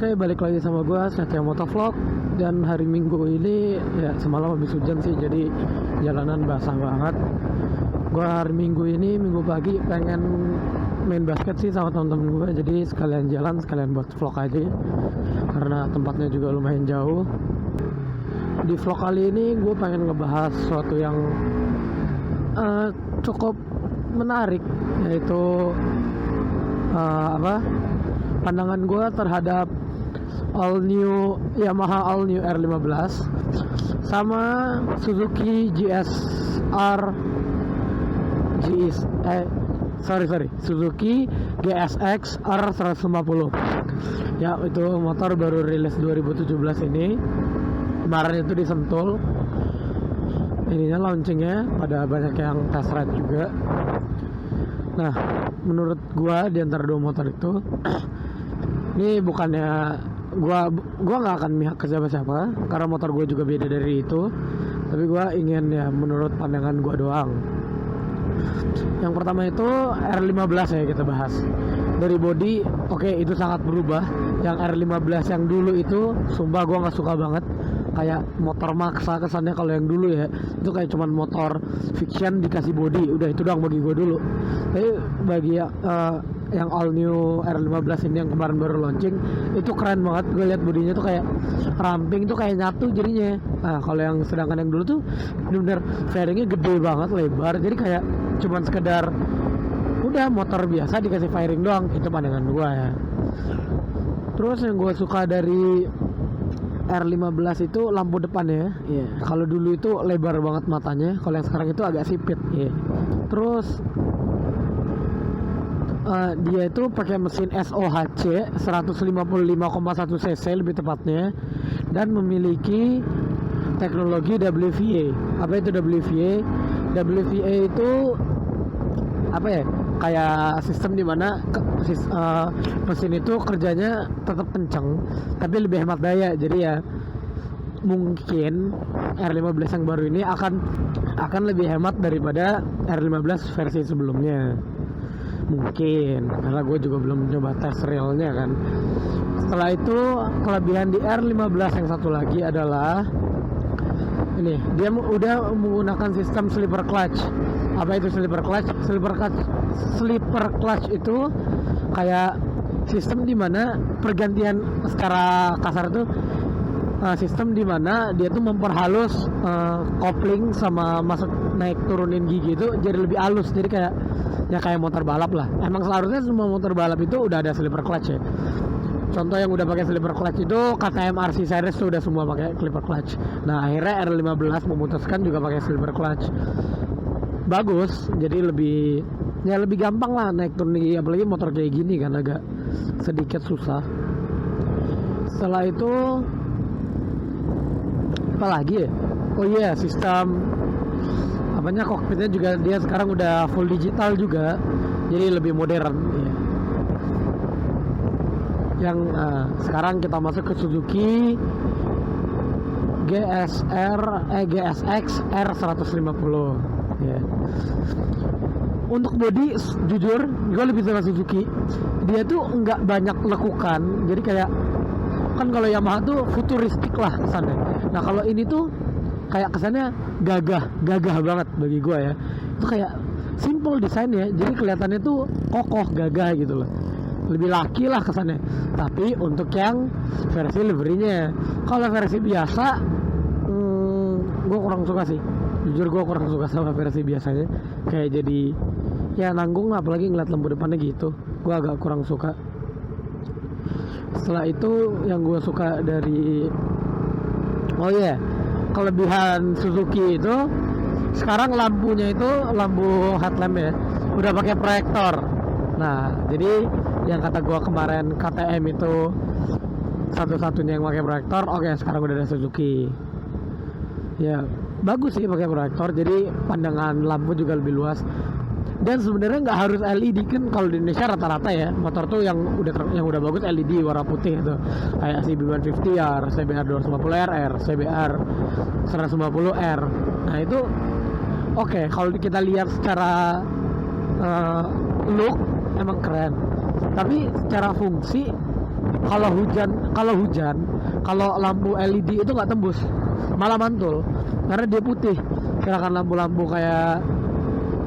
Oke, balik lagi sama gue Satya Motovlog. Dan hari Minggu ini ya semalam habis hujan sih, jadi jalanan basah banget. Gue hari Minggu ini, Minggu pagi pengen main basket sih sama temen-temen gue. Jadi sekalian jalan, sekalian buat vlog aja, karena tempatnya juga lumayan jauh. Di vlog kali ini gue pengen ngebahas sesuatu yang cukup menarik, yaitu pandangan gue terhadap Yamaha All New R15 sama Suzuki Suzuki GSX R150. Ya, itu motor baru rilis 2017 ini. Kemarin itu di Sentul. Ininya launchingnya, pada banyak yang test ride juga. Nah, menurut gua di antara dua motor itu ini bukannya gua nggak akan mihak ke siapa-siapa, karena motor gua juga beda dari itu, tapi gua ingin ya menurut pandangan gua doang. Yang pertama itu R15 ya, kita bahas dari body. Oke, itu sangat berubah. Yang R15 yang dulu itu sumpah gua nggak suka banget, kayak motor maksa kesannya. Kalau yang dulu ya itu kayak cuman motor fiction dikasih body, udah itu doang bagi gue dulu. Tapi bagi yang all new R15 ini yang kemarin baru launching, itu keren banget. Gue lihat bodinya tuh kayak ramping, tuh kayak nyatu jadinya. Nah, kalau yang sedangkan yang dulu tuh bener-bener fairingnya gede banget, lebar, jadi kayak cuman sekedar udah motor biasa dikasih fairing doang. Itu pandangan gue ya. Terus yang gue suka dari R15 itu lampu depannya. Yeah. Kalau dulu itu lebar banget matanya, kalau yang sekarang itu agak sipit. Yeah. Terus dia itu pakai mesin SOHC 155,1 cc lebih tepatnya, dan memiliki teknologi WVA. Apa itu WVA? WVA itu apa ya? Kayak sistem dimana mesin itu kerjanya tetap kenceng tapi lebih hemat daya. Jadi ya mungkin R15 yang baru ini akan lebih hemat daripada R15 versi sebelumnya, mungkin, karena gue juga belum coba tes realnya kan. Setelah itu kelebihan di R15 yang satu lagi adalah ini, dia udah menggunakan sistem slipper clutch. Apa itu slipper clutch? Slipper clutch itu kayak sistem dimana pergantian, secara kasar tuh sistem dimana dia tuh memperhalus kopling sama masuk naik turunin gigi itu jadi lebih halus. Jadi kayak motor balap lah. Emang seharusnya semua motor balap itu udah ada slipper clutch ya. Contoh yang udah pakai slipper clutch itu KTM RC series tuh udah semua pakai slipper clutch. Nah, akhirnya R15 memutuskan juga pakai slipper clutch. Bagus, jadi lebih gampang lah naik turun gigi, apalagi motor kayak gini kan agak sedikit susah. Setelah itu apa lagi ya? Oh iya, sistem kokpitnya juga dia sekarang udah full digital juga, jadi lebih modern ya. Yang sekarang kita masuk ke Suzuki GSX R150 ya. Untuk body, jujur gue lebih suka Suzuki. Dia tuh nggak banyak lekukan, jadi kayak kan kalau Yamaha tuh futuristik lah kesannya. Nah, kalau ini tuh kayak kesannya gagah banget bagi gue ya. Itu kayak simple desainnya, jadi kelihatannya tuh kokoh, gagah gitu loh. Lebih laki lah kesannya. Tapi untuk yang versi liverynya, kalau versi biasa gue kurang suka sih. Jujur gue kurang suka sama versi biasanya. Kayak jadi ya nanggung, apalagi ngeliat lampu depannya gitu. Gue agak kurang suka. Setelah itu yang gue suka dari kelebihan Suzuki itu sekarang lampunya itu lampu headlamp ya udah pakai proyektor. Nah, jadi yang kata gua kemarin KTM itu satu-satunya yang pakai proyektor, oke, sekarang udah ada Suzuki. Ya, bagus sih pakai proyektor, jadi pandangan lampu juga lebih luas. Dan sebenarnya nggak harus LED kan, kalau di Indonesia rata-rata ya motor tuh yang udah bagus LED warna putih itu, kayak CB150R, CBR 250RR, CBR 150R. Nah itu oke, kalau kita lihat secara look emang keren, tapi secara fungsi kalau lampu LED itu nggak tembus, malah mantul karena dia putih. Sedangkan lampu-lampu kayak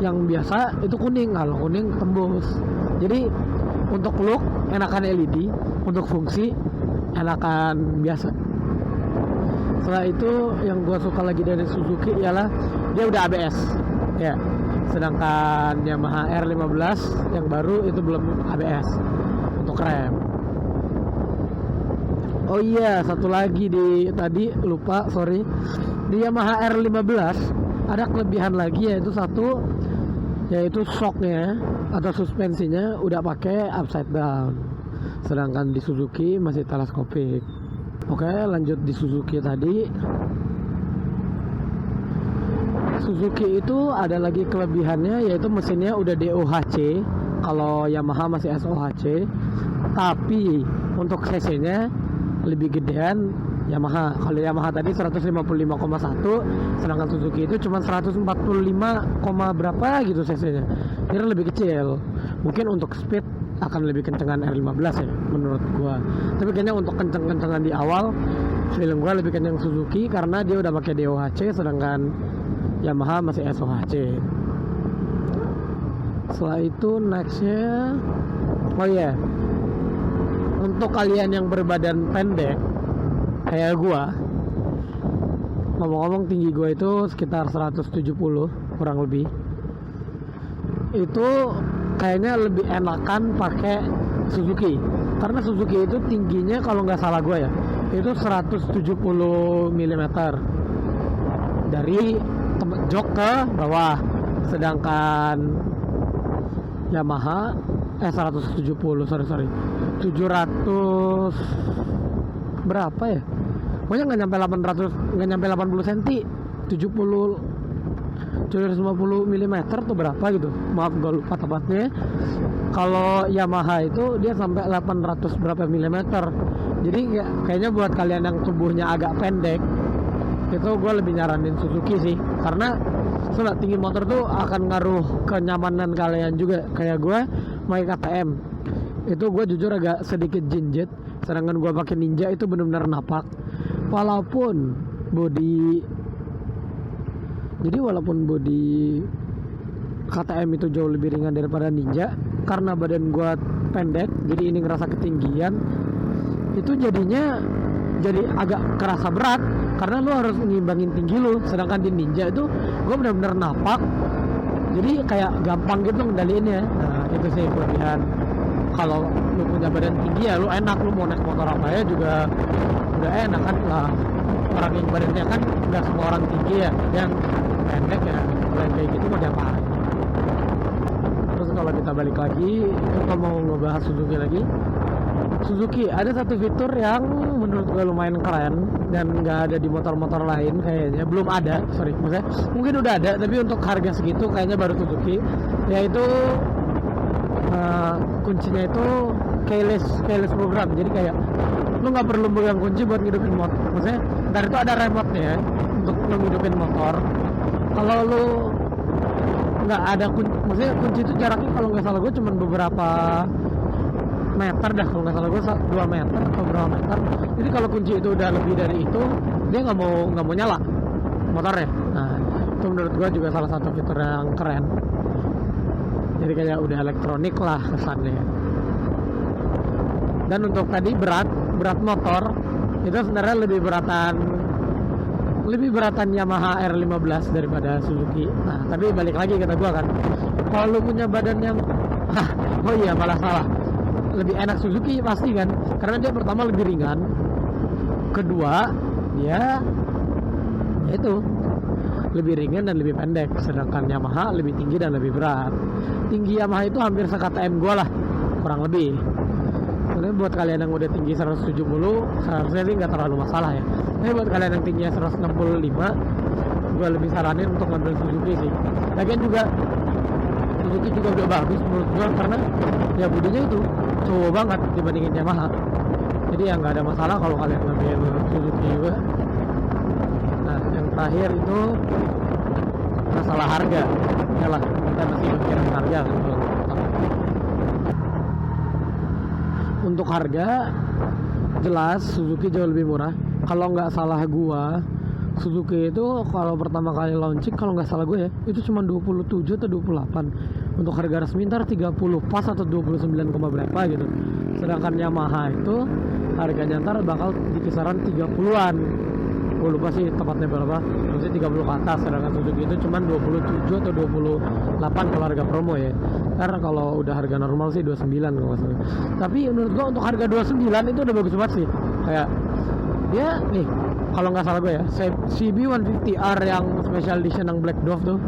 yang biasa itu kuning, kalau kuning tembus. Jadi untuk look enakan LED, untuk fungsi enakan biasa. Setelah itu yang gue suka lagi dari Suzuki ialah dia udah ABS ya, sedangkan Yamaha R15 yang baru itu belum ABS untuk rem. Oh iya, satu lagi tadi lupa, sorry. Di Yamaha R15 ada kelebihan lagi, yaitu shocknya atau suspensinya udah pakai upside down, sedangkan di Suzuki masih teleskopik. Oke, lanjut di Suzuki tadi. Suzuki itu ada lagi kelebihannya, yaitu mesinnya udah DOHC, kalau Yamaha masih SOHC, tapi untuk cc-nya lebih gedean Yamaha. Kalau Yamaha tadi 155,1, sedangkan Suzuki itu cuma 145, berapa gitu cc-nya. Jadi lebih kecil. Mungkin untuk speed akan lebih kencengan R15 ya menurut gua. Tapi kayaknya untuk kenceng-kencengan di awal, feeling gua lebih kenceng Suzuki karena dia udah pakai DOHC, sedangkan Yamaha masih SOHC. Setelah itu nextnya, oh iya, untuk kalian yang berbadan pendek kayak gua, ngomong-ngomong tinggi gua itu sekitar 170 kurang lebih, itu kayaknya lebih enakan pakai Suzuki, karena Suzuki itu tingginya kalau nggak salah gua ya itu 170 mm dari jok ke bawah, sedangkan Yamaha 170, sorry 700 berapa ya, pokoknya nggak nyampe 80 cm, 750 mm tuh berapa gitu, maaf gue lupa tepatnya. Kalau Yamaha itu dia sampai 800 berapa milimeter. Jadi kayaknya buat kalian yang tubuhnya agak pendek itu gue lebih nyaranin Suzuki sih, karena soalnya tinggi motor tuh akan ngaruh kenyamanan kalian juga. Kayak gue pakai KTM itu gue jujur agak sedikit jinjet, sedangkan gue pakai Ninja itu benar-benar napak. Walaupun body KTM itu jauh lebih ringan daripada Ninja, karena badan gue pendek jadi ini ngerasa ketinggian, itu jadinya jadi agak kerasa berat karena lu harus ngimbangin tinggi lu. Sedangkan di Ninja itu gue benar-benar napak, jadi kayak gampang gitu ngendaliinnya. Nah itu sih kelebihan. Kalau lu punya badan tinggi ya lu enak, lu mau naik motor apa ya juga udah enak kan lah. Orang yang badannya kan nggak semua orang tinggi ya, yang pendek ya kalau yang kayak gitu mau diapain. Terus kalau kita balik lagi, kita mau ngebahas Suzuki lagi. Suzuki ada satu fitur yang menurut gue lumayan keren dan nggak ada di motor-motor lain kayaknya, belum ada, maksudnya mungkin udah ada tapi untuk harga segitu kayaknya baru Suzuki, yaitu kuncinya itu keyless program. Jadi kayak lu nggak perlu pegang kunci buat ngidupin motor, maksudnya ntar itu ada remote nya untuk lu ngidupin motor. Kalau lu nggak ada kunci, maksudnya kunci itu jaraknya kalau nggak salah gue cuma beberapa meter dah, kalau nggak salah gue 2 meter atau berapa meter. Jadi kalau kunci itu udah lebih dari itu, dia nggak mau nyala motornya. Nah itu menurut gue juga salah satu fitur yang keren. Jadi kayak udah elektronik lah kesannya. Dan untuk tadi berat motor itu sebenarnya lebih beratan Yamaha R15 daripada Suzuki. Nah tapi balik lagi kata gue kan, kalau lu punya badan yang oh iya malah salah, lebih enak Suzuki pasti kan, karena dia pertama lebih ringan, kedua dia itu lebih ringan dan lebih pendek, sedangkan Yamaha lebih tinggi dan lebih berat. Tinggi Yamaha itu hampir se-KTM gua lah kurang lebih. Sebenarnya buat kalian yang udah tinggi 170 seharusnya sih nggak terlalu masalah ya, tapi buat kalian yang tingginya 165 gua lebih saranin untuk ngambil Suzuki sih. Lagian juga Suzuki juga udah bagus menurut gua, karena ya bodinya itu cowok banget dibandingin Yamaha. Jadi ya nggak ada masalah kalau kalian ngambil Suzuki juga. Nah yang terakhir itu masalah harga. Yalah, kita masih mikirin harga gitu. untuk harga jelas Suzuki jauh lebih murah. Kalau nggak salah gua, Suzuki itu kalau pertama kali launching, kalau nggak salah gue ya, itu cuma 27 atau 28. Untuk harga resmi ntar 30 pas atau 29, berapa gitu. Sedangkan Yamaha itu harganya ntar bakal di kisaran 30-an. Gue lupa sih tepatnya berapa, maksudnya 30 ke atas. Sedangkan Suzuki itu cuma 27 atau 28 kalau harga promo ya. Karena kalau udah harga normal sih 29 kalau nggak salah. Tapi menurut gua untuk harga 29 itu udah bagus banget sih. Kayak dia nih, kalau nggak salah gue ya, CB150R yang special edition yang Black Dove tuh,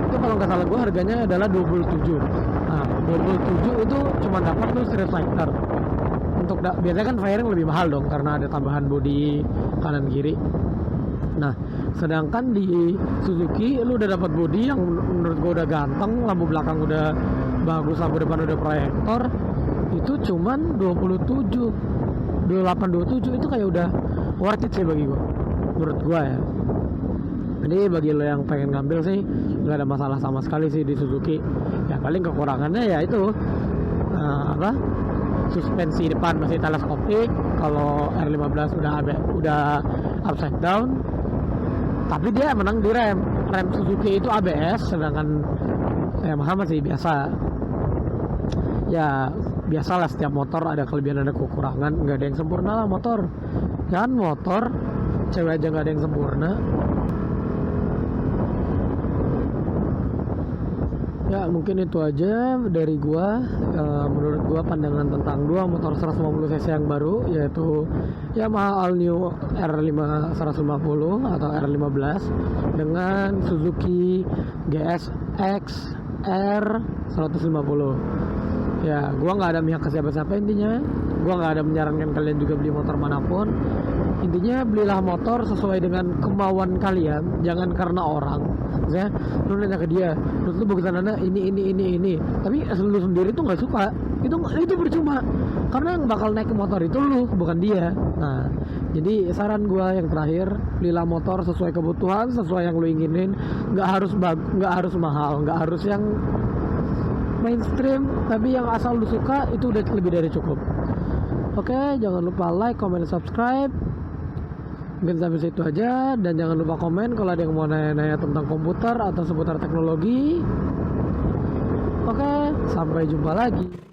itu kalau nggak salah gue harganya adalah 27. Nah 27 itu cuma dapat tuh Street Fighter. Untuk biasanya kan fairing lebih mahal dong karena ada tambahan bodi kanan kiri. Nah sedangkan di Suzuki lu udah dapat bodi yang menurut gue udah ganteng, lampu belakang udah bagus, lampu depan udah proyektor, itu cuman 28-27 itu kayak udah worth it sih bagi gue, menurut gue ya. Jadi bagi lo yang pengen ngambil sih nggak ada masalah sama sekali sih di Suzuki. Ya paling kekurangannya ya itu suspensi depan masih teleskopik. Kalau R15 udah upside down, tapi dia menang di rem Suzuki itu ABS, sedangkan Yamaha masih biasa. Ya biasalah, setiap motor ada kelebihan ada kekurangan, nggak ada yang sempurna lah motor. Jangan motor cewek aja nggak ada yang sempurna. Ya mungkin itu aja dari gua. Menurut gua pandangan tentang dua motor 150 cc yang baru, yaitu Yamaha All New R5 150 atau R15 dengan Suzuki GSX R 150. Ya gua nggak ada mihak ke siapa-siapa, intinya gua nggak ada menyarankan kalian juga beli motor manapun. Intinya belilah motor sesuai dengan kemauan kalian, jangan karena orang. Misalnya lu nanya ke dia, lu bagusan mana ini, tapi lu sendiri tuh nggak suka, itu percuma, karena yang bakal naik ke motor itu lu, bukan dia. Nah jadi saran gua yang terakhir, belilah motor sesuai kebutuhan, sesuai yang lu inginin. Nggak harus mahal, nggak harus yang mainstream, tapi yang asal lu suka itu udah lebih dari cukup. Oke, jangan lupa like, comment, subscribe. Mungkin sampai situ aja, dan jangan lupa komen kalau ada yang mau nanya-nanya tentang komputer atau seputar teknologi. Oke, sampai jumpa lagi.